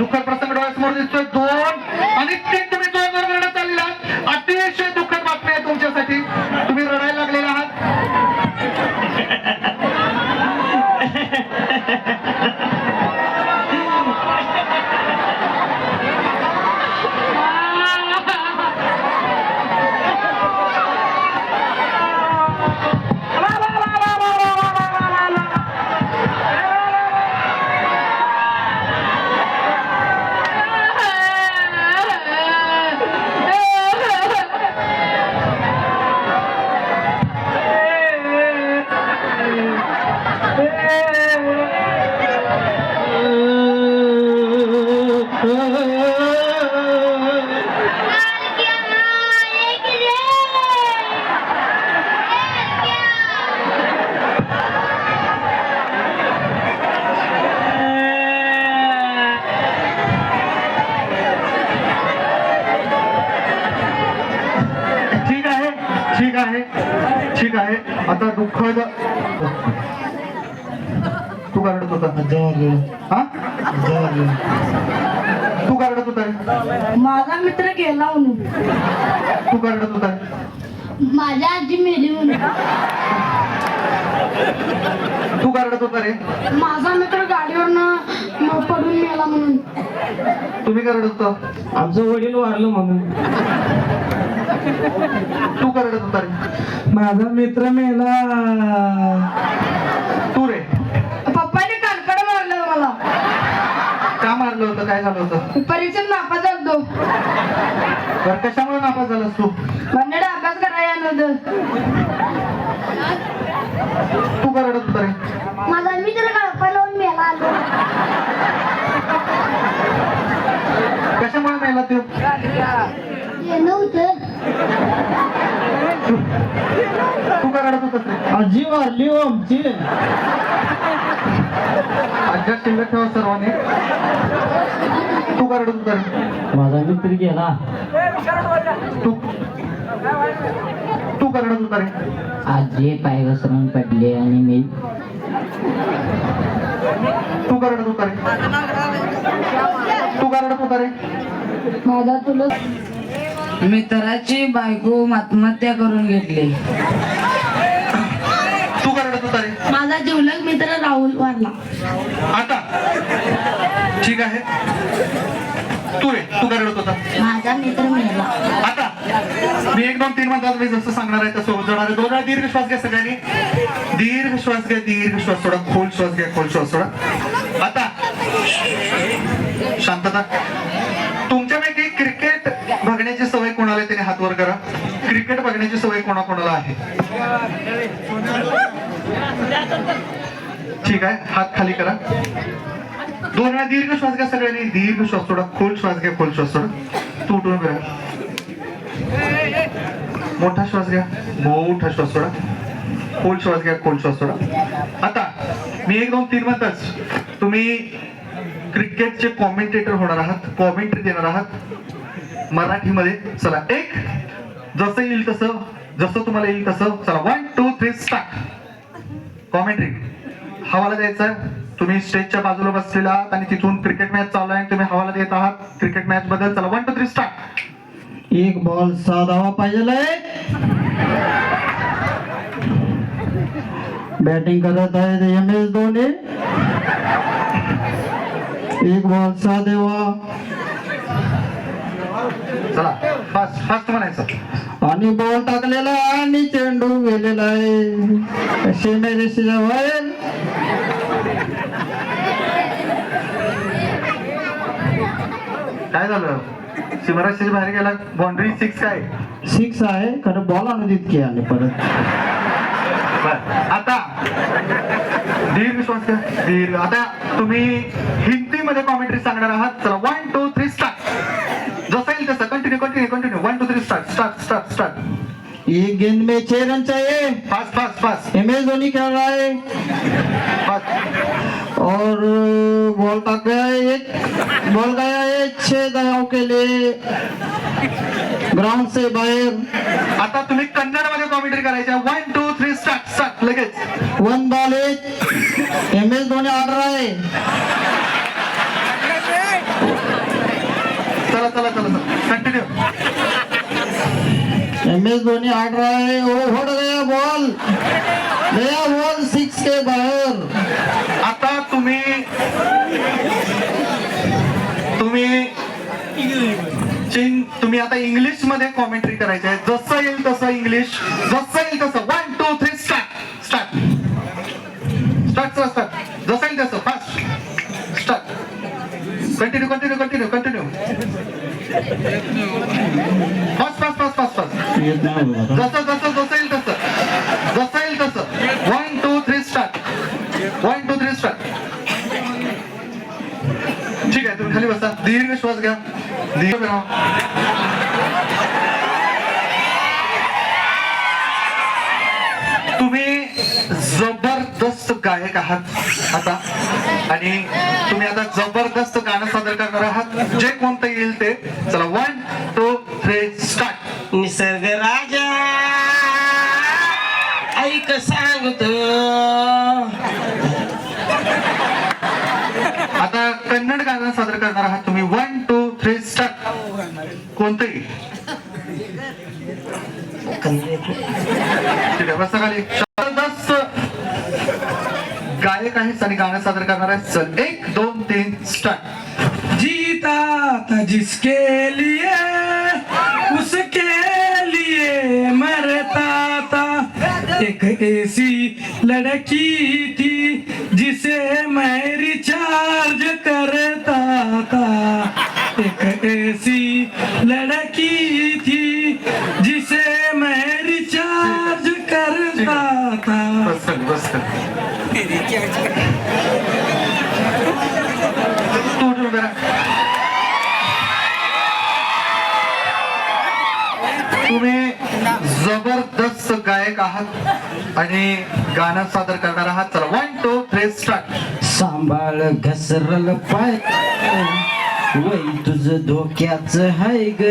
दुःखद प्रसंग डोळ्यासमोर दिसतोय. 2 आणि 3 तुम्ही जोरदार रडत चाललेला आहात. अतिशय दुःखद बातमी आहे तुमच्यासाठी. तुम्ही रडायला लागलेला आहात. ठीक आहे. आता दुःखद तू का रडत होता? हा तू का रडत होता? माझा मित्र गेला म्हणून. तू का रडत होता? माझ्या आजी मेली म्हणून. तू का रडत होता रे? माझा मित्र गाडीवरनं पडून मेला म्हणून. तुम्ही का रडत होता? आमचं वडील वारलं म्हणून. तू का रडत होता रे? माझा मित्र मेला. तू रे? पप्पाने कानकड मारलं मला. का मारलं होतं? काय झालं होतं? परीक्षेत नापास झालो. बरं, कशामुळे नापास झालास तू? भन्नाड अभ्यास करायला नव्हतं. तू का रडत होता रे? माझा मित्र गळपा लावून मेला. कशामुळे मेला तू? नव्हतं. तू का रडत होतास रे? आजी वारली हो आमची. आज्या शिल्लक ठेवा सर्वांनी. तू का रडत होता रे? माझा मित्र गेला. तू का रडत होता रे? आजी पाय घसरून पडले आणि मी. तू का रडत होता रे? तू का रडत होता रे? माझा तुला मित्राची बायको आत्महत्या करून घेतली. तू का रडत होता रे? माझा जिवलग मित्र राहुल वारला. आता ठीक आहे. तू रे, तू का रडत होता? माझा मित्र मेला. आता मी 1 2 3 म्हणतात. मी जसं सांगणार आहे तसं होणार आहे. 2 वेळा दीर्घ श्वास घ्या सगळ्यांनी. दीर्घ श्वास घ्या. दीर्घ श्वास सोडा. खोल श्वास घ्या. खोल श्वास सोडा. आता शांतता. तुमच्यापैकी क्रिकेट बघण्याची सवय कोणाला आहे? त्याने हात वर करा. क्रिकेट बघण्याची सवय कोणाकोणाला आहे? ठीक आहे, हात खाली करा. 2 वेळा दीर्घ श्वास घ्या सगळ्यांनी. दीर्घ श्वास सोडा. खोल श्वास घ्या. खोल श्वास सोडा. तू उठून करा. मोठा श्वास घ्या. मोठा श्वास सोडा. खोल श्वास घ्या. खोल श्वास सोडा. आता मी 1 2 3 म्हणताच तुम्ही क्रिकेटचे कॉमेंटेटर होणार आहात. कॉमेंट्री देणार आहात मराठीमध्ये. चला, 1 जसं येईल तसं, जसं तुम्हाला येईल तसं. चला, 1 2 3 स्टार्ट. कॉमेंट्री हवाला द्यायचा. तुम्ही स्टेजच्या बाजूला बसलेला आहात आणि तिथून क्रिकेट मॅच चालू आहे. तुम्ही हवाला देत आहात क्रिकेट मॅच बद्दल. चला, 1 2 3 स्टार्ट. एक बॉल 6 धावा पाहिजे. बॅटिंग करत आहे MS धोनी. 1 बॉल 6 धावा. चला, फास्ट फास्ट म्हणायचं. आणि बॉल टाकलेला आहे आणि चेंडू गेलेला आहे सीमेरेषेच्या बाहेर. काय झालं? सीमारेषेच्या बाहेर गेला. बाउंड्री 6 काय? 6 आहे. खरं बॉल आणून इतकी आले परत. आता दीर्घ श्वास घ्या. दीर्घ. आता तुम्ही हिंदीमध्ये कॉमेंट्री सांगणार आहात. चला, 1 2 3 स्टार्ट. जसं येईल तसं. Continue continue continue. 1 2 3 start start start start. एक गेंद में 6 रन चाहिए. Fast fast fast MS Dhoni खेल रहा है फास्ट. और बॉल तक गया है. एक बॉल गया है 6 धावों के लिए ग्राउंड से बाहर. आता तुम्ही कन्नड मध्ये कॉमेंट्री करायची. 1 2 3 स्टार्ट स्टार्ट. लगेच 1 बॉल है. MS धोनी आड़ रहा है. चला चला चला कंटिन्यू. MS धोनी हार रहा है, वो उड़ गया बॉल 6 के बाहर. आता तुम्ही तुम्ही आता इंग्लिश मध्ये कॉमेंट्री करायची आहे. जसं येईल तसं इंग्लिश, जसं येईल तसं. 1 2 3 स्टार्ट स्टार्ट स्टार्ट स्टार्ट. जसं येईल तसं fast start. Continue continue continue continue. Fast fast fast fast fast. जसं जसं जसं येईल तसं, जसं येईल तसं. 1 2 3 स्टार्ट. 1 2 3 स्टार्ट. ठीक आहे, तुम्ही खाली बसा. दीर्घ श्वास घ्या. दीर्घ घ्या. तुम्ही जबरदस्त गायक आहात आता, आणि तुम्ही आता जबरदस्त गाणं सादर करणार आहात. जे कोणतं येईल ते. चला 1 2 3 स्टार्ट. निसर्ग राजा ऐक सांगतो. आता कन्नड गाणं सादर करणार आहात तुम्ही. 1 2 3 स्टार्ट. कोणतंही. ठीक आहे, बसा खाली. जबरदस्त गायक आहेस आणि गाणं सादर करणार आहेस. चल 1 2 3 स्टार्ट. जीता था जिसके लिए उसके लिए मरता था. एक ऐसी लड़की थी जिसे मैं रिचार्ज करता था. एक ऐसी लड़की थी जिसे मैं रिचार्ज करता था. बस खाली, बस खाली. तू उठ उभे राहा. तुम्ही जबरदस्त गायक आहात आणि गाणं सादर करणार आहात. चला 1 2 3 स्टार्ट. सांभाळ घसरल पाय, वय तुझं धोक्याच हाय ग.